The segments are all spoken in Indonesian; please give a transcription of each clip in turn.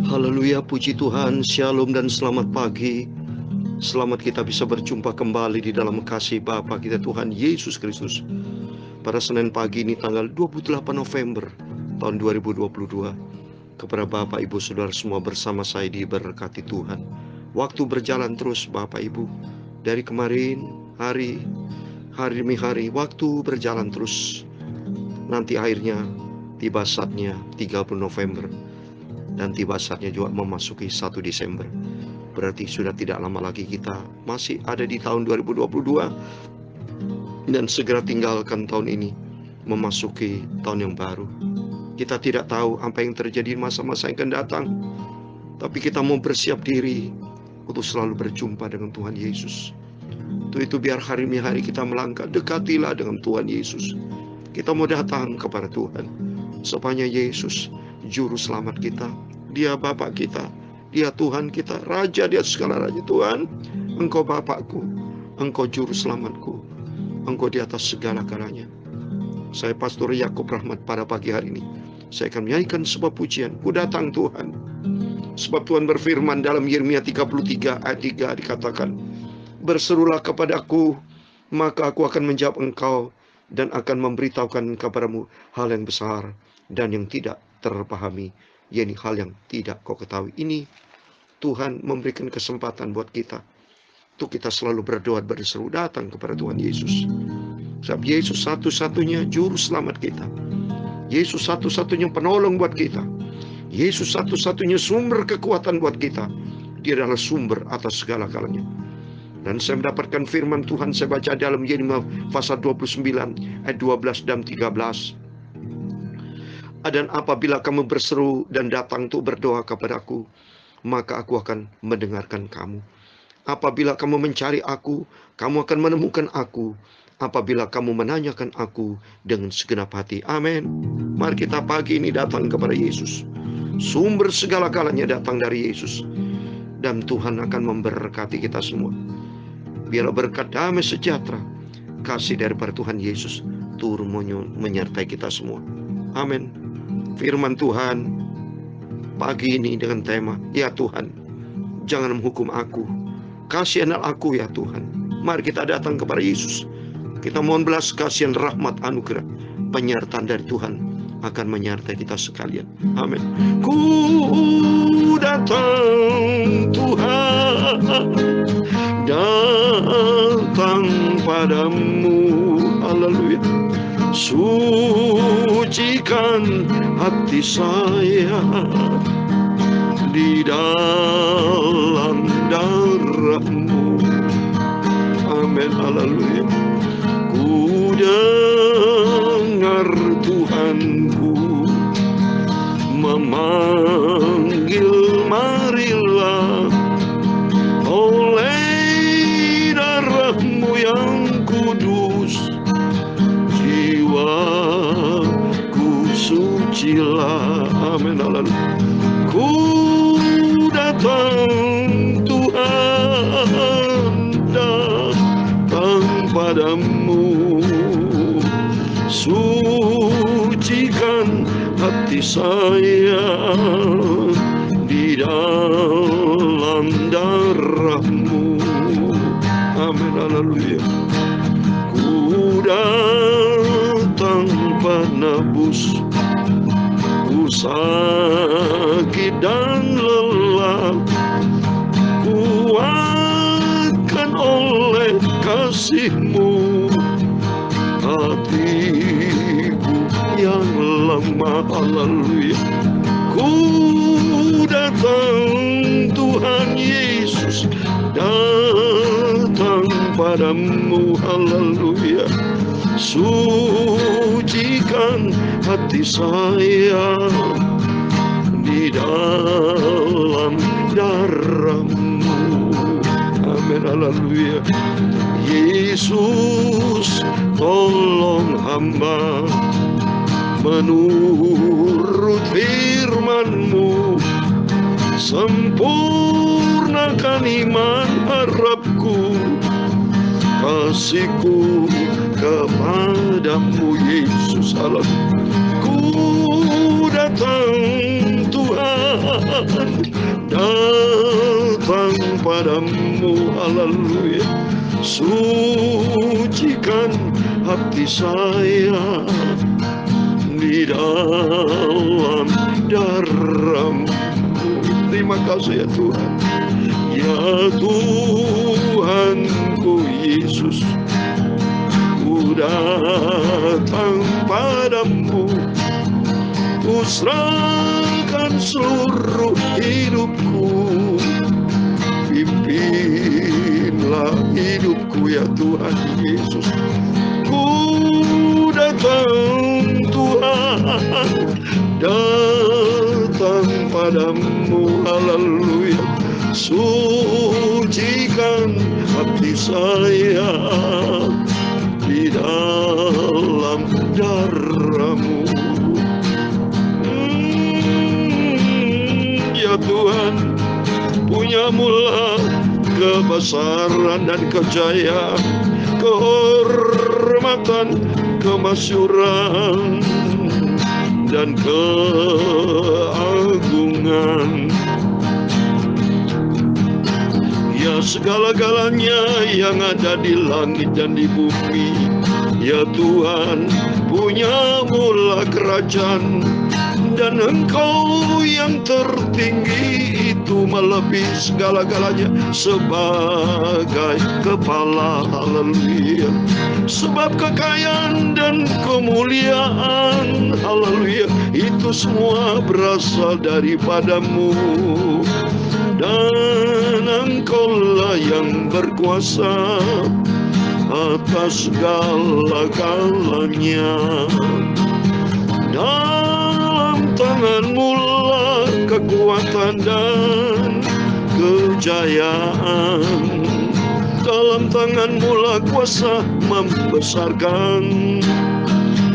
Haleluya, puji Tuhan, shalom dan selamat pagi. Selamat kita bisa berjumpa kembali di dalam kasih Bapa kita Tuhan Yesus Kristus. Pada Senin pagi ini tanggal 28 November tahun 2022. Kepada Bapak Ibu Saudara semua bersama saya diberkati Tuhan. Waktu berjalan terus Bapak Ibu. Dari kemarin, hari demi hari, waktu berjalan terus. Nanti akhirnya tiba saatnya 30 November. Dan tiba saatnya juga memasuki 1 Desember. Berarti sudah tidak lama lagi kita masih ada di tahun 2022. Dan segera tinggalkan tahun ini, memasuki tahun yang baru. Kita tidak tahu apa yang terjadi di masa-masa yang akan datang. Tapi kita mau bersiap diri untuk selalu berjumpa dengan Tuhan Yesus. Untuk itu biar hari demi hari kita melangkah, dekatilah dengan Tuhan Yesus. Kita mau datang kepada Tuhan. Supaya Yesus Juru Selamat kita, Dia Bapa kita, Dia Tuhan kita, Raja di atas segala raja. Tuhan, Engkau Bapakku, Engkau Juru Selamatku, Engkau di atas segala-galanya. Saya Pastor Yakub Rahmat pada pagi hari ini, saya akan menyanyikan sebuah pujian. Ku datang Tuhan. Sebab Tuhan berfirman dalam Yeremia 33 ayat 3 dikatakan, berserulah kepadaku, maka aku akan menjawab engkau, dan akan memberitahukan kepadamu hal yang besar dan yang tidak terpahami, yakni hal yang tidak kau ketahui. Ini Tuhan memberikan kesempatan buat kita untuk kita selalu berdoa berseru datang kepada Tuhan Yesus. Sebab Yesus satu-satunya juru selamat kita. Yesus satu-satunya penolong buat kita. Yesus satu-satunya sumber kekuatan buat kita. Dia adalah sumber atas segala-galanya. Dan saya mendapatkan firman Tuhan, saya baca dalam Yeremia pasal 29 ayat 12 dan 13. Dan apabila kamu berseru dan datang untuk berdoa kepadaku, maka aku akan mendengarkan kamu. Apabila kamu mencari aku, kamu akan menemukan aku. Apabila kamu menanyakan aku dengan segenap hati. Amin. Mari kita pagi ini datang kepada Yesus. Sumber segala-galanya datang dari Yesus. Dan Tuhan akan memberkati kita semua. Biarlah berkat damai sejahtera, kasih daripada Tuhan Yesus turun menyertai kita semua. Amin. Firman Tuhan pagi ini dengan tema, ya Tuhan, jangan menghukum aku, kasihanlah aku ya Tuhan. Mari kita datang kepada Yesus. Kita mohon belas kasihan, rahmat, anugerah, penyertaan dari Tuhan akan menyertai kita sekalian. Amin. Ku datang Tuhan, datang padamu. Haleluya. Sucikan hati saya di dalam darah-Mu. Amin. Haleluya. Ku dengar Tuhanku memanggil, marilah oleh darah-Mu yang kudus, jiwaku sucilah. Amin. Haleluya. Ku datang Tuhan, datang padamu. Sucikan hati saya di dalam darah-Mu. Amin. Haleluya. Ku datang penebus, ku sakit dan lelah, kuatkan oleh kasih-Mu hatiku yang lemah. Haleluya. Ku datang Tuhan Yesus, datang padamu. Haleluya. Sucikan hati saya di dalam darah-Mu. Amin. Haleluya. Yesus, tolong hamba menurut firman-Mu, sempurnakan iman harapku, kasihku kepadamu Yesus. Ku datang Tuhan, datang padamu, haleluya. Sucikan hati saya di dalam darah-Mu. Terima kasih ya Tuhan. Ya Tuhanku Yesus, ku datang padamu, ku serahkan seluruh hidupku. Pimpinlah hidupku ya Tuhan Yesus. Ku datang Tuhan, datang padamu, haleluya. Sucikan hati saya di dalam darah-Mu. Ya Tuhan, punyamulah kebesaran dan kejayaan, kehormatan, kemasyuran, dan keagungan. Ya segala-galanya yang ada di langit dan di bumi, ya Tuhan, punyamulah kerajaan, dan Engkau yang tertinggi itu melebihi segala-galanya sebagai kepala, haleluya. Sebab kekayaan dan kemuliaan, haleluya, itu semua berasal daripada-Mu, dan Engkaulah yang berkuasa atas segala-galanya. Dalam tangan-Mu lah kekuatan dan kejayaan. Dalam tangan-Mu lah kuasa membesarkan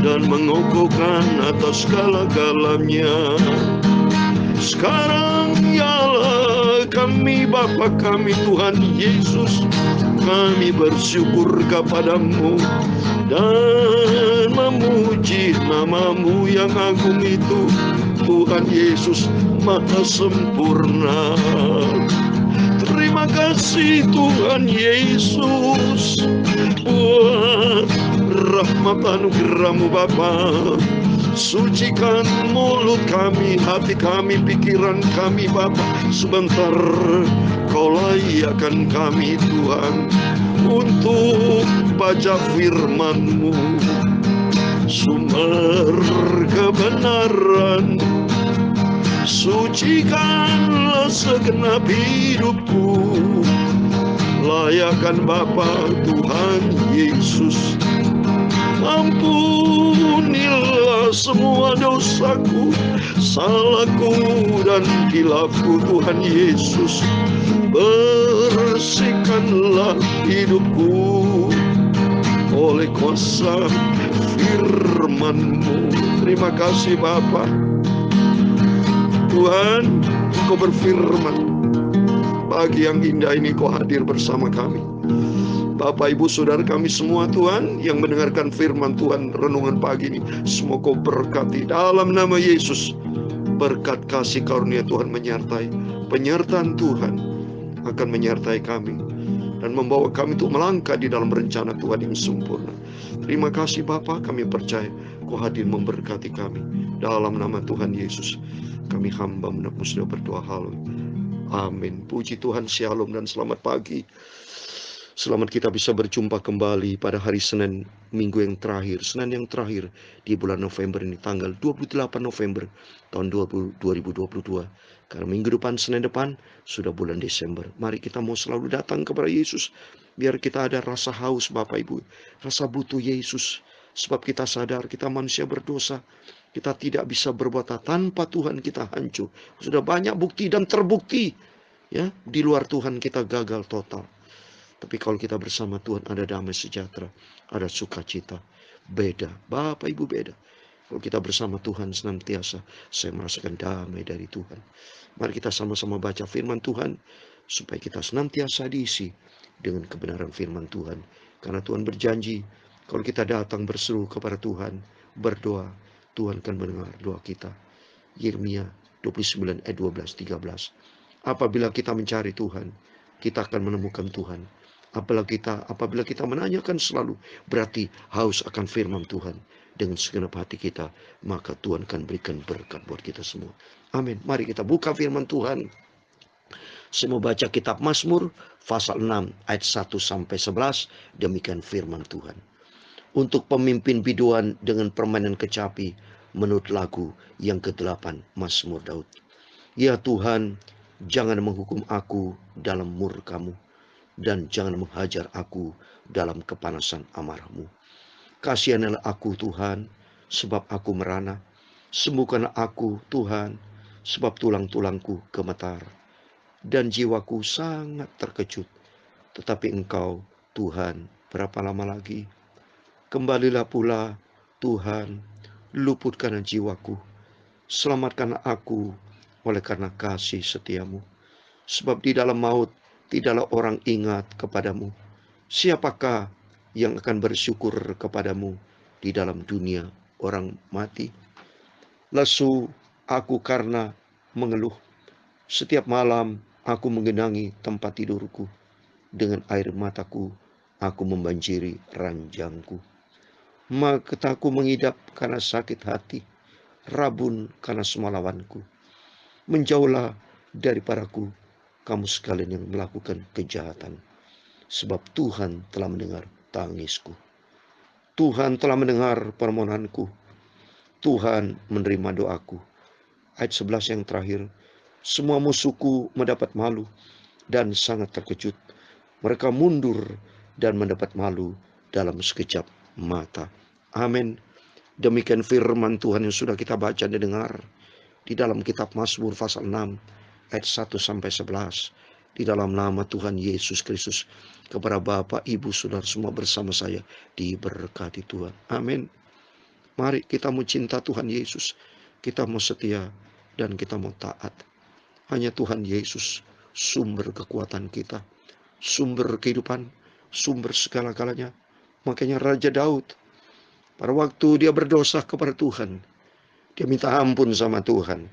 dan mengukuhkan atas segala-galanya. Sekarang ialah kami, Bapa kami Tuhan Yesus, kami bersyukur kepada-Mu dan memuji nama-Mu yang agung itu, Tuhan Yesus Maha Sempurna. Terima kasih Tuhan Yesus buat rahmat anugerah-Mu Bapa. Sucikan mulut kami, hati kami, pikiran kami Bapa. Sebentar Kau layakkan kami Tuhan untuk baca firman-Mu, sumber kebenaran. Sucikanlah segenap hidupku, layakkan Bapa Tuhan Yesus. Ampunilah semua dosaku, salahku dan khilafku Tuhan Yesus. Bersihkanlah hidupku oleh kuasa firman-Mu. Terima kasih Bapa. Tuhan, Engkau berfirman, pagi yang indah ini Kau hadir bersama kami. Bapak, Ibu, Saudara kami semua Tuhan yang mendengarkan firman Tuhan renungan pagi ini, semua Kau berkati dalam nama Yesus. Berkat kasih karunia Tuhan menyertai, penyertaan Tuhan akan menyertai kami dan membawa kami untuk melangkah di dalam rencana Tuhan yang sempurna. Terima kasih Bapa, kami percaya Kau hadir memberkati kami. Dalam nama Tuhan Yesus kami hamba menepus doa berdoa haleluya. Amin. Puji Tuhan, shalom dan selamat pagi. Selamat kita bisa berjumpa kembali pada hari Senin, minggu yang terakhir, Senin yang terakhir di bulan November ini, tanggal 28 November tahun 2022. Karena minggu depan, Senin depan, sudah bulan Desember. Mari kita mau selalu datang kepada Yesus, biar kita ada rasa haus Bapak Ibu, rasa butuh Yesus. Sebab kita sadar kita manusia berdosa, kita tidak bisa berbuat tanpa Tuhan, kita hancur. Sudah banyak bukti dan terbukti, ya, di luar Tuhan kita gagal total. Tapi kalau kita bersama Tuhan ada damai sejahtera, ada sukacita. Beda, Bapak Ibu beda. Kalau kita bersama Tuhan senantiasa, saya merasakan damai dari Tuhan. Mari kita sama-sama baca firman Tuhan, supaya kita senantiasa diisi dengan kebenaran firman Tuhan. Karena Tuhan berjanji, kalau kita datang berseru kepada Tuhan, berdoa, Tuhan akan mendengar doa kita. Yeremia 29 ayat 12-13. Apabila kita mencari Tuhan, kita akan menemukan Tuhan. Apabila kita menanyakan selalu, berarti haus akan firman Tuhan dengan segenap hati kita, maka Tuhan akan berikan berkat buat kita semua. Amin. Mari kita buka firman Tuhan. Saya mau baca kitab Mazmur pasal 6 ayat 1 sampai 11. Demikian firman Tuhan. Untuk pemimpin biduan dengan permainan kecapi menurut lagu yang ke-8 Mazmur Daud. Ya Tuhan, jangan menghukum aku dalam murka-Mu, dan jangan menghajar aku dalam kepanasan amarah-Mu. Kasianilah aku Tuhan, sebab aku merana. Sembuhkanlah aku Tuhan, sebab tulang-tulangku gemetar. Dan jiwaku sangat terkejut. Tetapi Engkau Tuhan, berapa lama lagi? Kembalilah pula Tuhan, luputkanlah jiwaku. Selamatkanlah aku oleh karena kasih setiamu. Sebab di dalam maut tidaklah orang ingat kepadamu. Siapakah yang akan bersyukur kepadamu di dalam dunia orang mati? Lesu aku karena mengeluh. Setiap malam aku menggenangi tempat tidurku. Dengan air mataku aku membanjiri ranjangku. Mataku mengidap karena sakit hati, rabun karena semua lawanku. Menjauhlah daripadaku kamu sekalian yang melakukan kejahatan, sebab Tuhan telah mendengar tangisku. Tuhan telah mendengar permohonanku. Tuhan menerima doaku. Ayat 11 yang terakhir. Semua musuhku mendapat malu dan sangat terkejut. Mereka mundur dan mendapat malu dalam sekejap mata. Amin. Demikian firman Tuhan yang sudah kita baca dan dengar di dalam kitab Mazmur pasal 6 ayat 1 sampai 11. Di dalam nama Tuhan Yesus Kristus, kepada Bapak, Ibu, Saudara semua bersama saya diberkati Tuhan. Amin. Mari kita mau cinta Tuhan Yesus, kita mau setia dan kita mau taat. Hanya Tuhan Yesus sumber kekuatan kita, sumber kehidupan, sumber segala-galanya. Makanya Raja Daud pada waktu dia berdosa kepada Tuhan, dia minta ampun sama Tuhan.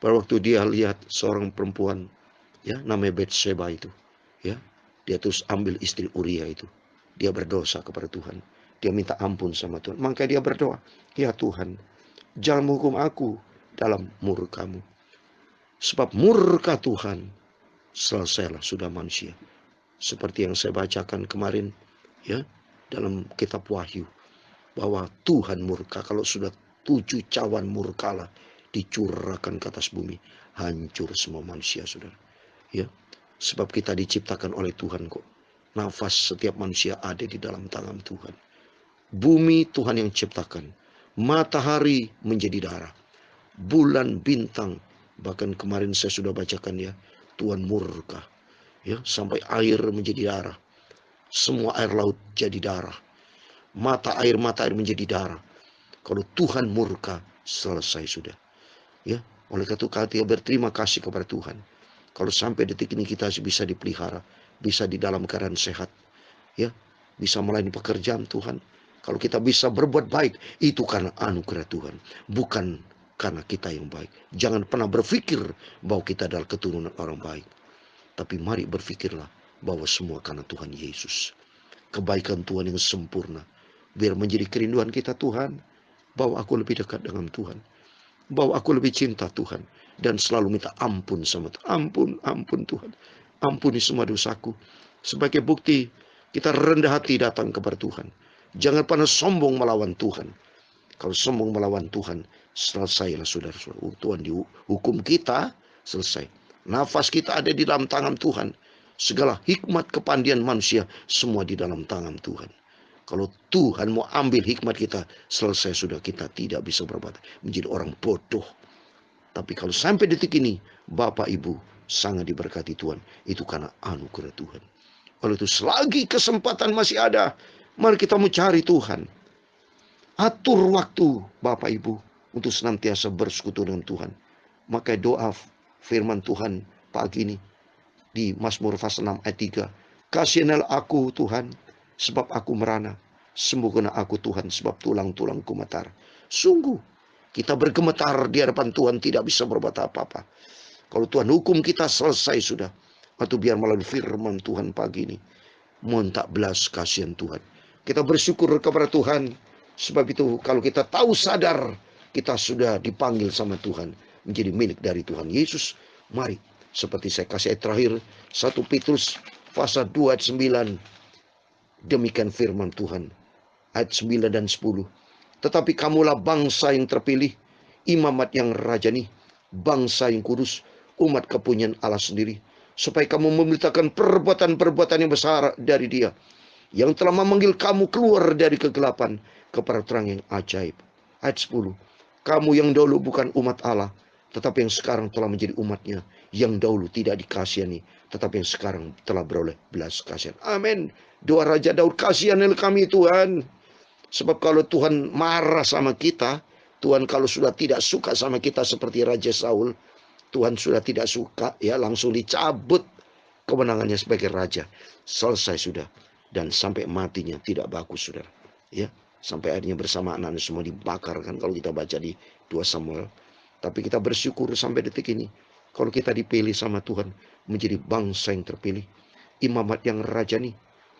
Pada waktu dia lihat seorang perempuan, ya, namanya Bathsheba itu, ya, dia terus ambil istri Uria itu. Dia berdosa kepada Tuhan. Dia minta ampun sama Tuhan. Maka dia berdoa, ya Tuhan, jangan menghukum aku dalam murka-Mu. Sebab murka Tuhan, selesailah sudah manusia. Seperti yang saya bacakan kemarin, ya, dalam kitab Wahyu, bahwa Tuhan murka kalau sudah 7 cawan murkalah dicurahkan ke atas bumi, hancur semua manusia, saudara. Ya, sebab kita diciptakan oleh Tuhan kok. Nafas setiap manusia ada di dalam tangan Tuhan. Bumi Tuhan yang ciptakan. Matahari menjadi darah. Bulan, bintang. Bahkan kemarin saya sudah bacakan, ya, Tuhan murka. Ya, sampai air menjadi darah. Semua air laut jadi darah. Mata air menjadi darah. Kalau Tuhan murka, selesai sudah. Ya, oleh karena itu kita berterima kasih kepada Tuhan. Kalau sampai detik ini kita bisa dipelihara, bisa di dalam keadaan sehat, ya, bisa melayani pekerjaan Tuhan. Kalau kita bisa berbuat baik, itu karena anugerah Tuhan, bukan karena kita yang baik. Jangan pernah berpikir bahwa kita adalah keturunan orang baik. Tapi mari berpikirlah bahwa semua karena Tuhan Yesus. Kebaikan Tuhan yang sempurna. Biar menjadi kerinduan kita, Tuhan, bahwa aku lebih dekat dengan Tuhan. Bahwa aku lebih cinta Tuhan. Dan selalu minta ampun sama Tuhan. Ampun Tuhan. Ampuni semua dosaku. Sebagai bukti, kita rendah hati datang kepada Tuhan. Jangan pernah sombong melawan Tuhan. Kalau sombong melawan Tuhan, selesailah saudara-saudara. Tuhan dihukum kita, selesai. Nafas kita ada di dalam tangan Tuhan. Segala hikmat kepandian manusia, semua di dalam tangan Tuhan. Kalau Tuhan mau ambil hikmat kita, selesai sudah, kita tidak bisa berbuat. Menjadi orang bodoh. Tapi kalau sampai detik ini, Bapak Ibu sangat diberkati Tuhan. Itu karena anugerah Tuhan. Oleh itu selagi kesempatan masih ada, mari kita mencari Tuhan. Atur waktu Bapak Ibu untuk senantiasa bersekutu dengan Tuhan. Maka doa firman Tuhan pagi ini di Mazmur pasal 6 ayat 3. Kasianilah aku Tuhan, sebab aku merana. Sembuhkanlah aku Tuhan, sebab tulang-tulangku gemetar. Sungguh, kita bergemetar di hadapan Tuhan tidak bisa berbuat apa-apa. Kalau Tuhan hukum kita selesai sudah. Atau biar melalui firman Tuhan pagi ini. Mohon tak belas kasihan Tuhan. Kita bersyukur kepada Tuhan. Sebab itu kalau kita tahu sadar kita sudah dipanggil sama Tuhan. Menjadi milik dari Tuhan Yesus. Mari. Seperti saya kasih ayat terakhir. 1 Petrus pasal 2 ayat 9. Demikian firman Tuhan. Ayat 9 dan 10. Tetapi kamulah bangsa yang terpilih. Imamat yang rajani. Bangsa yang kudus. Umat kepunyaan Allah sendiri. Supaya kamu memberitakan perbuatan-perbuatan yang besar dari Dia. Yang telah memanggil kamu keluar dari kegelapan kepada terang yang ajaib. Ayat 10. Kamu yang dahulu bukan umat Allah, tetapi yang sekarang telah menjadi umatnya. Yang dahulu tidak dikasihani, tetapi yang sekarang telah beroleh belas kasihan. Amin. Doa Raja Daud, kasihanilah kami Tuhan. Sebab kalau Tuhan marah sama kita, Tuhan kalau sudah tidak suka sama kita seperti Raja Saul, Tuhan sudah tidak suka, ya langsung dicabut kemenangannya sebagai raja. Selesai sudah. Dan sampai matinya tidak bagus, saudara. Ya, sampai akhirnya bersama anak-anak semua dibakar kan kalau kita baca di 2 Samuel. Tapi kita bersyukur sampai detik ini. Kalau kita dipilih sama Tuhan menjadi bangsa yang terpilih. Imamat yang rajani.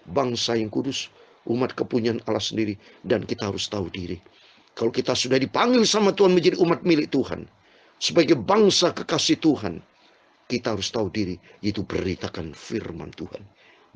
Bangsa yang kudus. Umat kepunyaan Allah sendiri. Dan kita harus tahu diri. Kalau kita sudah dipanggil sama Tuhan menjadi umat milik Tuhan. Sebagai bangsa kekasih Tuhan. Kita harus tahu diri. Yaitu beritakan firman Tuhan.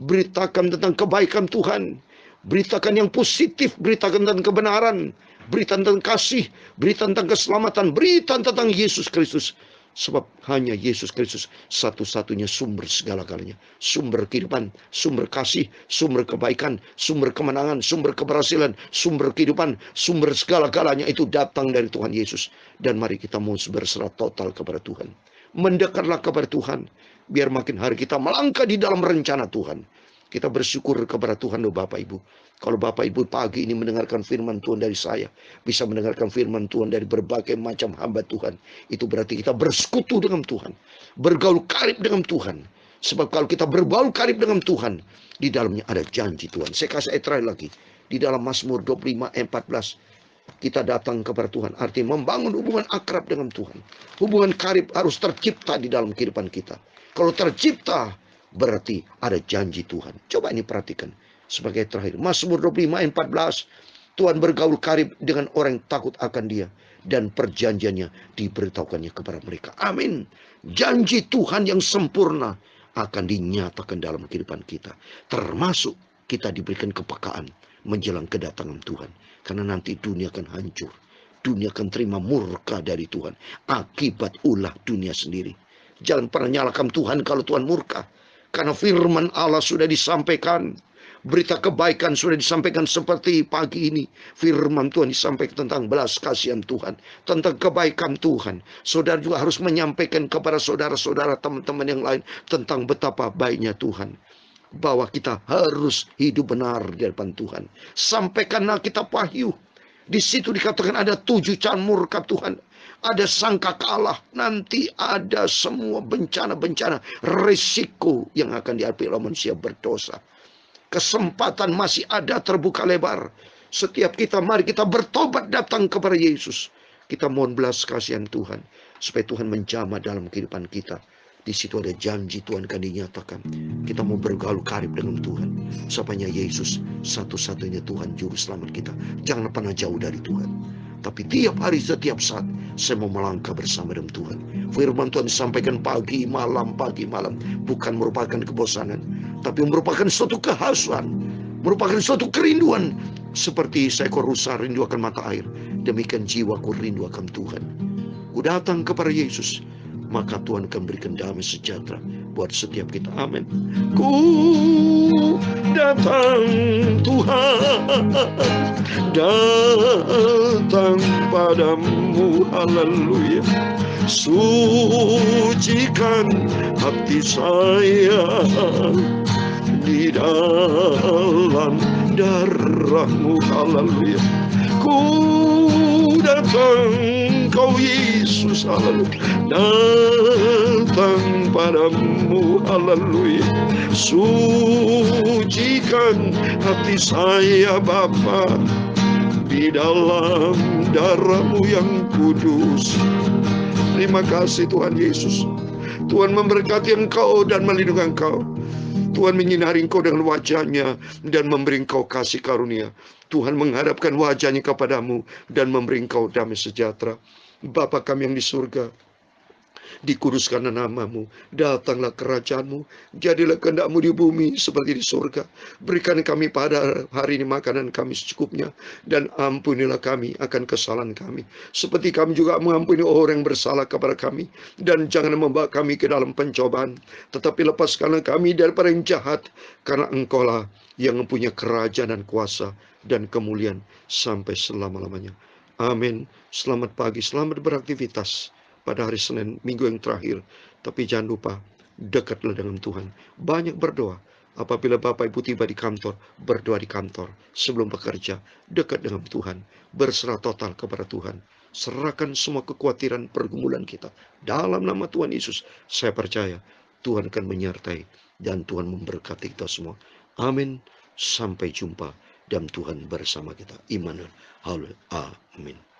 Beritakan tentang kebaikan Tuhan. Beritakan yang positif. Beritakan tentang kebenaran. Berita tentang kasih. Berita tentang keselamatan. Berita tentang Yesus Kristus. Sebab hanya Yesus Kristus satu-satunya sumber segala-galanya. Sumber kehidupan, sumber kasih, sumber kebaikan, sumber kemenangan, sumber keberhasilan, sumber kehidupan, sumber segala-galanya itu datang dari Tuhan Yesus. Dan mari kita mau berserah total kepada Tuhan. Mendekatlah kepada Tuhan. Biar makin hari kita melangkah di dalam rencana Tuhan. Kita bersyukur kepada Tuhan, loh Bapak Ibu. Kalau Bapak Ibu pagi ini mendengarkan firman Tuhan dari saya, bisa mendengarkan firman Tuhan dari berbagai macam hamba Tuhan, itu berarti kita bersekutu dengan Tuhan, bergaul karib dengan Tuhan. Sebab kalau kita bergaul karib dengan Tuhan, di dalamnya ada janji Tuhan. Saya kasih ayat terakhir lagi. Di dalam Mazmur 25 ayat 14. Kita datang kepada Tuhan. Artinya membangun hubungan akrab dengan Tuhan. Hubungan karib harus tercipta di dalam kehidupan kita. Kalau tercipta, berarti ada janji Tuhan. Coba ini perhatikan. Sebagai terakhir. Mazmur 25 ayat 14. Tuhan bergaul karib dengan orang yang takut akan Dia. Dan perjanjiannya diberitahukannya kepada mereka. Amin. Janji Tuhan yang sempurna akan dinyatakan dalam kehidupan kita. Termasuk kita diberikan kepekaan menjelang kedatangan Tuhan. Karena nanti dunia akan hancur. Dunia akan terima murka dari Tuhan. Akibat ulah dunia sendiri. Jangan pernah nyalakan Tuhan kalau Tuhan murka. Karena firman Allah sudah disampaikan. Berita kebaikan sudah disampaikan seperti pagi ini. Firman Tuhan disampaikan tentang belas kasihan Tuhan. Tentang kebaikan Tuhan. Saudara juga harus menyampaikan kepada saudara-saudara teman-teman yang lain. Tentang betapa baiknya Tuhan. Bahwa kita harus hidup benar di hadapan Tuhan. Sampaikanlah kita wahyu. Di situ dikatakan ada 7 cara murka Tuhan. Ada sangka kalah. Nanti ada semua bencana-bencana. Risiko yang akan dihadapi oleh manusia berdosa. Kesempatan masih ada terbuka lebar. Setiap kita, mari kita bertobat datang kepada Yesus. Kita mohon belas kasihan Tuhan. Supaya Tuhan menjamah dalam kehidupan kita. Di situ ada janji Tuhan akan dinyatakan. Kita mau bergaul karib dengan Tuhan. Supaya Yesus satu-satunya Tuhan juru selamat kita. Jangan pernah jauh dari Tuhan. Tapi tiap hari, setiap saat, saya mau melangkah bersama dengan Tuhan. Firman Tuhan disampaikan pagi, malam. Bukan merupakan kebosanan. Tapi merupakan suatu kehausan. Merupakan suatu kerinduan. Seperti seekor rusa rindu akan mata air. Demikian jiwaku rindu akan Tuhan. Ku datang kepada Yesus. Maka Tuhan akan berikan damai sejahtera buat setiap kita. Amin. Ku datang Tuhan, datang padamu, haleluya. Sucikan hati saya di dalam darahmu, haleluya. Ku datang Kau Yesus, haleluya, datang padamu, haleluya. Sucikan hati saya Bapa di dalam darahmu yang kudus. Terima kasih Tuhan Yesus. Tuhan memberkati engkau dan melindungi engkau. Tuhan menyinari engkau dengan wajah-Nya dan memberi engkau kasih karunia. Tuhan menghadapkan wajah-Nya kepadamu dan memberi engkau damai sejahtera. Bapa kami yang di surga, dikuduskanlah namamu, datanglah kerajaanmu, jadilah kehendakmu di bumi seperti di surga. Berikan kami pada hari ini makanan kami secukupnya, dan ampunilah kami akan kesalahan kami, seperti kami juga mengampuni orang yang bersalah kepada kami. Dan jangan membawa kami ke dalam pencobaan, tetapi lepaskanlah kami daripada yang jahat, karena Engkaulah yang mempunyai kerajaan dan kuasa dan kemuliaan sampai selama-lamanya. Amin. Selamat pagi, selamat beraktivitas pada hari Senin, minggu yang terakhir. Tapi jangan lupa, dekatlah dengan Tuhan. Banyak berdoa. Apabila Bapak Ibu tiba di kantor, berdoa di kantor. Sebelum bekerja, dekat dengan Tuhan. Berserah total kepada Tuhan. Serahkan semua kekhawatiran pergumulan kita. Dalam nama Tuhan Yesus, saya percaya Tuhan akan menyertai dan Tuhan memberkati kita semua. Amin. Sampai jumpa dan Tuhan bersama kita. Immanuel. Haleluya. Amin.